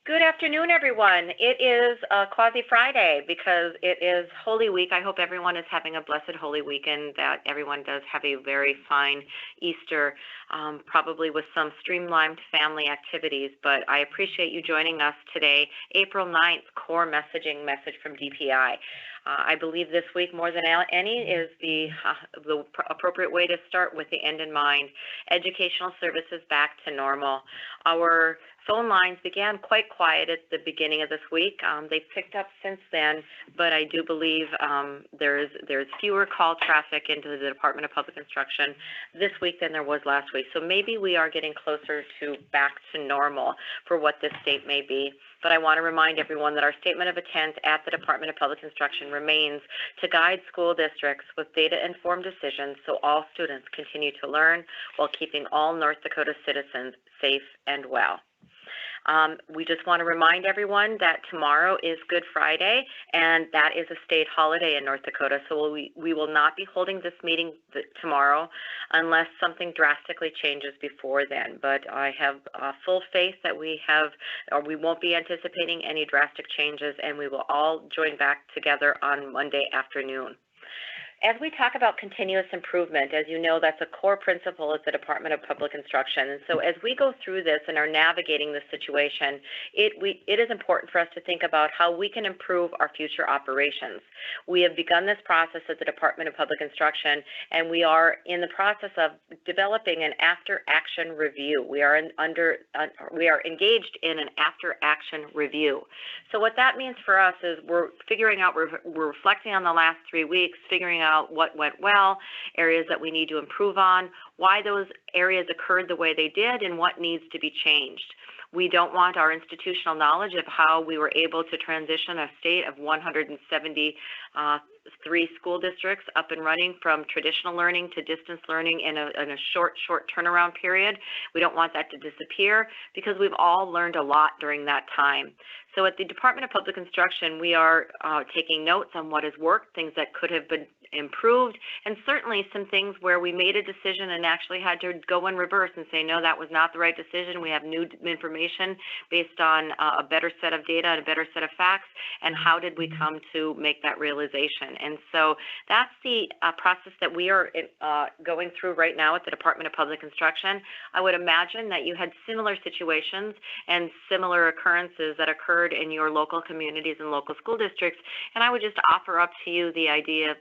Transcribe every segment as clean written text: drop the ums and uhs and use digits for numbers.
Good afternoon, everyone. It is quasi-Friday because it is Holy Week. I hope everyone is having a blessed Holy Weekend, that everyone does have a very fine Easter, probably with some streamlined family activities. But I appreciate you joining us today, April 9th, core messaging message from DPI. I believe this week, more than any, is the appropriate way to start with the end in mind. Educational services back to normal. Our phone lines began quite quiet at the beginning of this week. They've picked up since then, but I do believe there's fewer call traffic into the Department of Public Instruction this week than there was last week. So maybe we are getting closer to back to normal for what this state may be. But I want to remind everyone that our statement of intent at the Department of Public Instruction remains to guide school districts with data-informed decisions so all students continue to learn while keeping all North Dakota citizens safe and well. We just want to remind everyone that tomorrow is Good Friday, and that is a state holiday in North Dakota. So we will not be holding this meeting tomorrow unless something drastically changes before then. But I have full faith that we won't be anticipating any drastic changes, and we will all join back together on Monday afternoon. As we talk about continuous improvement, as you know, that's a core principle at the Department of Public Instruction. And so as we go through this and are navigating this situation, it is important for us to think about how we can improve our future operations. We have begun this process at the Department of Public Instruction, and we are in the process of developing an after-action review. We are engaged in an after-action review. So what that means for us is we're reflecting on the last 3 weeks, figuring out what went well, areas that we need to improve on, why those areas occurred the way they did, and what needs to be changed. We don't want our institutional knowledge of how we were able to transition a state of 173 school districts up and running from traditional learning to distance learning in a short turnaround period. We don't want that to disappear because we've all learned a lot during that time. So at the Department of Public Instruction, we are taking notes on what has worked, things that could have been improved, and certainly some things where we made a decision and actually had to go in reverse and say, no, that was not the right decision. We have new information based on a better set of data and a better set of facts, and how did we come to make that realization? And so that's the process that we are going through right now at the Department of Public Instruction. I would imagine that you had similar situations and similar occurrences that occurred in your local communities and local school districts, and I would just offer up to you the idea of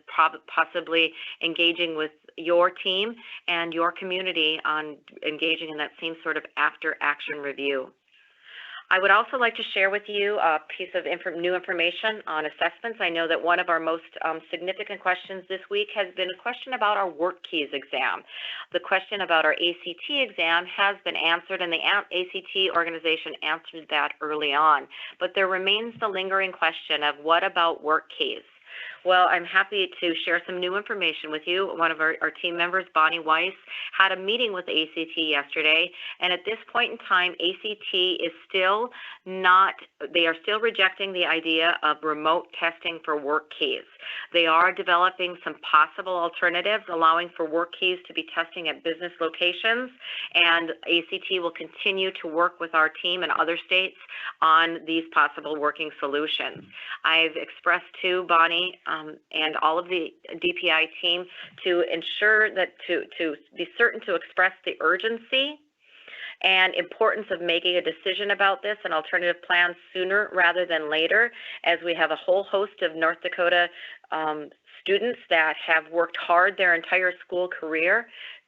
possibly engaging with your team and your community on engaging in that same sort of after-action review. I would also like to share with you a piece of new information on assessments. I know that one of our most significant questions this week has been a question about our work keys exam. The question about our ACT exam has been answered, and the ACT organization answered that early on. But there remains the lingering question of what about work keys? Well, I'm happy to share some new information with you. One of our team members, Bonnie Weiss, had a meeting with ACT yesterday, and at this point in time, ACT is still they are still rejecting the idea of remote testing for work keys. They are developing some possible alternatives, allowing for work keys to be testing at business locations, and ACT will continue to work with our team and other states on these possible working solutions. I've expressed to Bonnie and all of the DPI team to ensure that to be certain to express the urgency and importance of making a decision about this and alternative plans sooner rather than later, as we have a whole host of North Dakota students that have worked hard their entire school career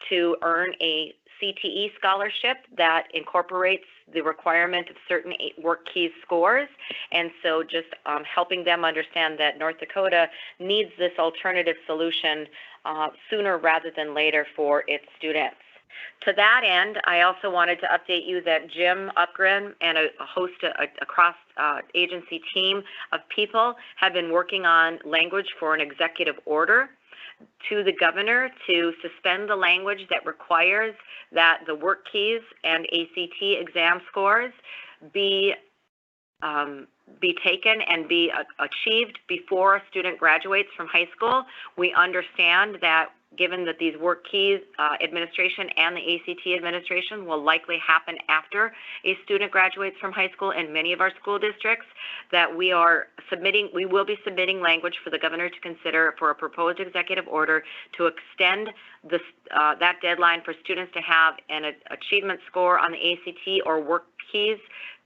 to earn a CTE scholarship that incorporates the requirement of certain work keys scores. And so just helping them understand that North Dakota needs this alternative solution sooner rather than later for its students. To that end, I also wanted to update you that Jim Upgren and a host across agency team of people have been working on language for an executive order to the governor to suspend the language that requires that the work keys and ACT exam scores be taken and be achieved before a student graduates from high school. We understand that given that these work keys administration and the ACT administration will likely happen after a student graduates from high school in many of our school districts, that we will be submitting language for the governor to consider for a proposed executive order to extend that deadline for students to have an achievement score on the ACT or work keys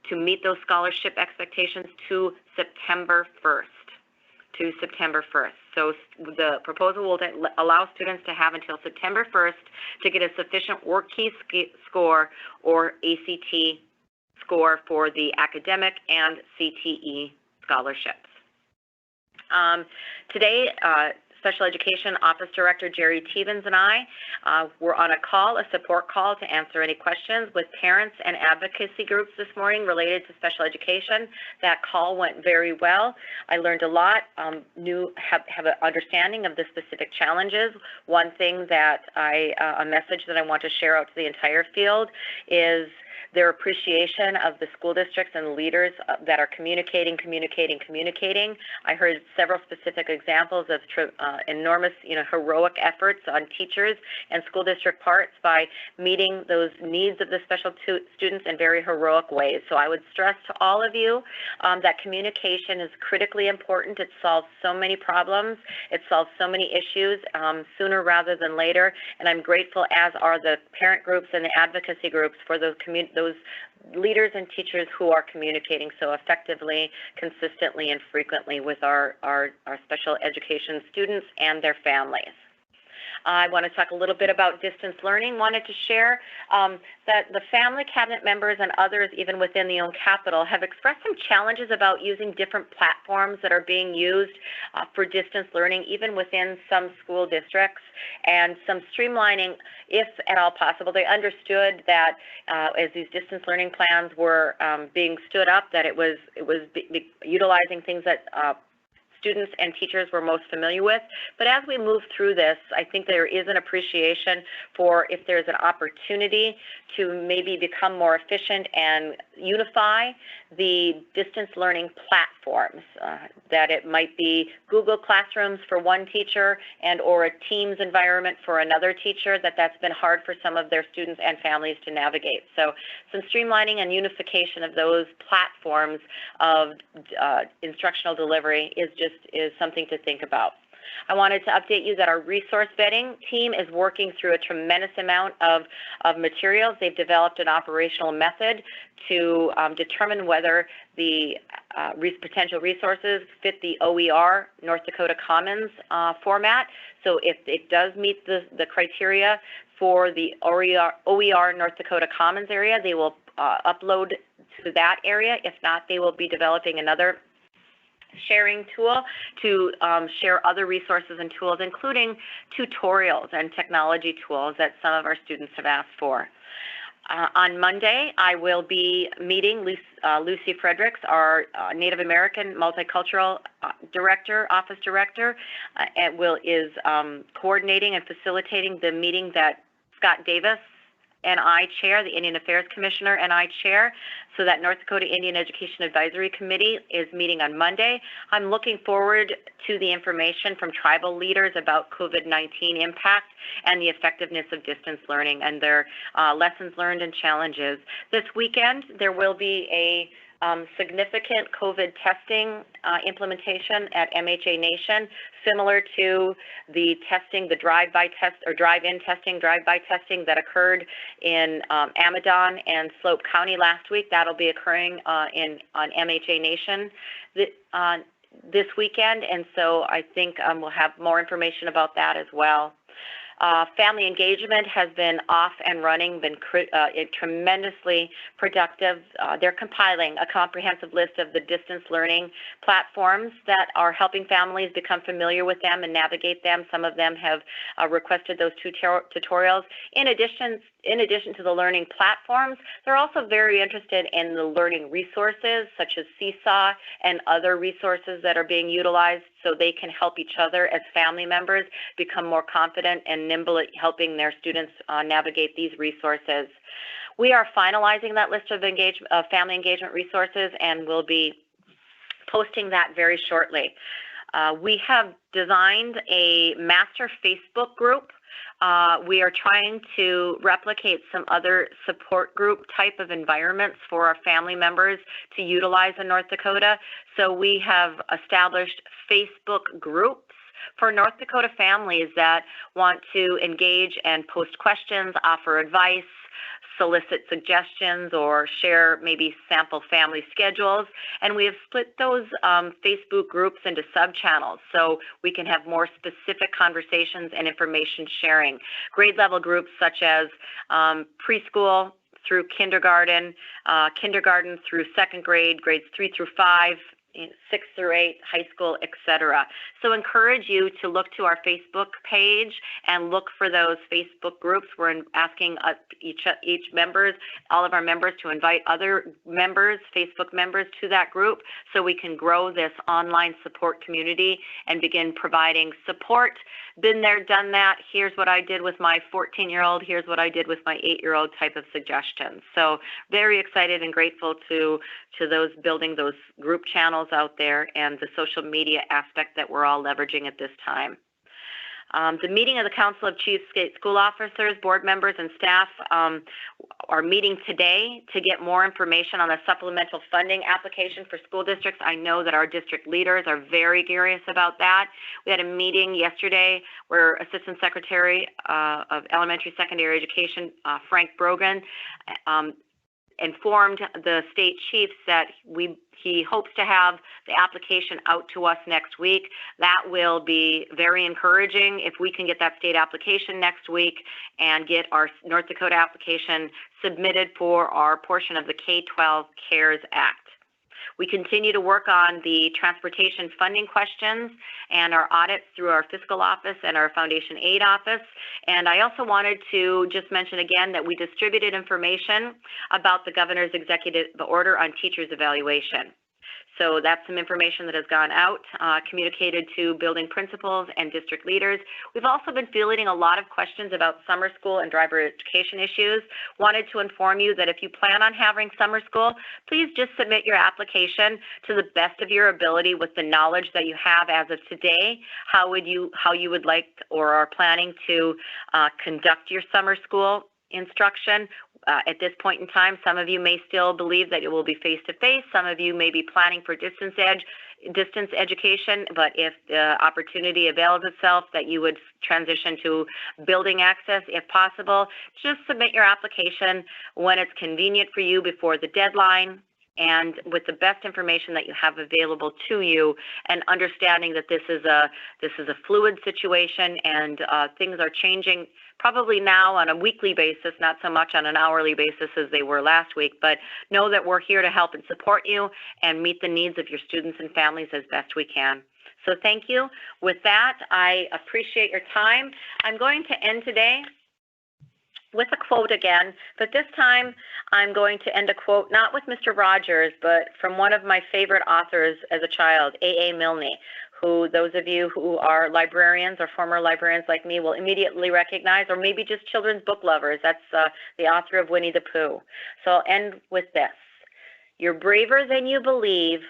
to meet those scholarship expectations to September 1st. So the proposal will allow students to have until September 1st to get a sufficient work key score or ACT score for the academic and CTE scholarships. Today, Special Education Office Director Jerry Tevens and I were on a support call to answer any questions with parents and advocacy groups this morning related to special education. That call went very well. I learned a lot, have an understanding of the specific challenges. One thing that a message that I want to share out to the entire field is their appreciation of the school districts and leaders that are communicating. I heard several specific examples of enormous, heroic efforts on teachers and school district parts by meeting those needs of the special students in very heroic ways. So I would stress to all of you that communication is critically important. It solves so many problems. It solves so many issues sooner rather than later. And I'm grateful, as are the parent groups and the advocacy groups, for those leaders and teachers who are communicating so effectively, consistently, and frequently with our special education students and their families. I want to talk a little bit about distance learning. Wanted to share that the family cabinet members and others, even within the own Capitol, have expressed some challenges about using different platforms that are being used for distance learning, even within some school districts, and some streamlining, if at all possible. They understood that as these distance learning plans were being stood up, that it was utilizing things that students and teachers were most familiar with. But as we move through this, I think there is an appreciation for if there's an opportunity to maybe become more efficient and unify the distance learning platforms, that it might be Google Classrooms for one teacher and or a Teams environment for another teacher, that's been hard for some of their students and families to navigate. So some streamlining and unification of those platforms of instructional delivery is something to think about. I wanted to update you that our resource vetting team is working through a tremendous amount of materials. They've developed an operational method to determine whether the potential resources fit the OER North Dakota Commons format. So if it does meet the criteria for the OER North Dakota Commons area, they will upload to that area. If not, they will be developing another sharing tool to share other resources and tools, including tutorials and technology tools that some of our students have asked for. On Monday, I will be meeting Lucy Fredericks, our Native American Multicultural Office Director, is coordinating and facilitating the meeting that Scott Davis and I chair, the Indian Affairs Commissioner and I chair, so that North Dakota Indian Education Advisory Committee is meeting on Monday. I'm looking forward to the information from tribal leaders about COVID-19 impact and the effectiveness of distance learning and their lessons learned and challenges. This weekend, there will be a significant COVID testing implementation at MHA Nation, similar to the testing, the drive-by test or drive-in testing, drive-by testing that occurred in Amadon and Slope County last week. That'll be occurring on MHA Nation this weekend, and so I think we'll have more information about that as well. Family engagement has been off and running, been tremendously productive. They're compiling a comprehensive list of the distance learning platforms that are helping families become familiar with them and navigate them. Some of them have requested those tutorials. In addition to the learning platforms, they're also very interested in the learning resources, such as Seesaw and other resources that are being utilized, so they can help each other as family members become more confident and nimble at helping their students navigate these resources. We are finalizing that list of family engagement resources, and we'll be posting that very shortly. We have designed a master Facebook group We are trying to replicate some other support group type of environments for our family members to utilize in North Dakota. So we have established Facebook groups for North Dakota families that want to engage and post questions, offer advice, solicit suggestions, or share maybe sample family schedules. And we have split those Facebook groups into sub-channels so we can have more specific conversations and information sharing. Grade level groups such as preschool through kindergarten, kindergarten through second grade, grades 3 through 5, 6 through 8, high school, etc. So encourage you to look to our Facebook page and look for those Facebook groups. We're asking each members, all of our members, to invite other members, Facebook members, to that group so we can grow this online support community and begin providing support. Been there, done that. Here's what I did with my 14-year-old. Here's what I did with my 8-year-old type of suggestions. So very excited and grateful to those building those group channels out there and the social media aspect that we're all leveraging at this time. The meeting of the Council of Chief State School Officers, board members, and staff are meeting today to get more information on the supplemental funding application for school districts. I know that our district leaders are very curious about that. We had a meeting yesterday where Assistant Secretary of Elementary Secondary Education, Frank Brogan, informed the state chiefs that he hopes to have the application out to us next week. That will be very encouraging if we can get that state application next week and get our North Dakota application submitted for our portion of the K-12 CARES Act. We continue to work on the transportation funding questions and our audits through our fiscal office and our foundation aid office. And I also wanted to just mention again that we distributed information about the governor's executive order on teachers' evaluation. So that's some information that has gone out, communicated to building principals and district leaders. We've also been fielding a lot of questions about summer school and driver education issues. Wanted to inform you that if you plan on having summer school, please just submit your application to the best of your ability with the knowledge that you have as of today, how you would like or are planning to conduct your summer school instruction. At this point in time, some of you may still believe that it will be face-to-face. Some of you may be planning for distance education, but if the opportunity avails itself that you would transition to building access if possible, just submit your application when it's convenient for you before the deadline and with the best information that you have available to you, and understanding that this is a fluid situation and things are changing probably now on a weekly basis, not so much on an hourly basis as they were last week, but know that we're here to help and support you and meet the needs of your students and families as best we can. So thank you. With that, I appreciate your time. I'm going to end today with a quote again, but this time I'm going to end a quote not with Mr. Rogers, but from one of my favorite authors as a child, A.A. Milne, who those of you who are librarians or former librarians like me will immediately recognize, or maybe just children's book lovers. That's the author of Winnie the Pooh. So I'll end with this. You're braver than you believe,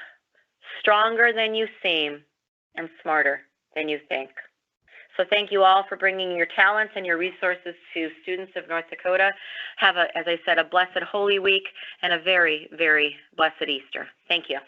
stronger than you seem, and smarter than you think. So thank you all for bringing your talents and your resources to students of North Dakota. Have, as I said, a blessed Holy Week and a very, very blessed Easter. Thank you.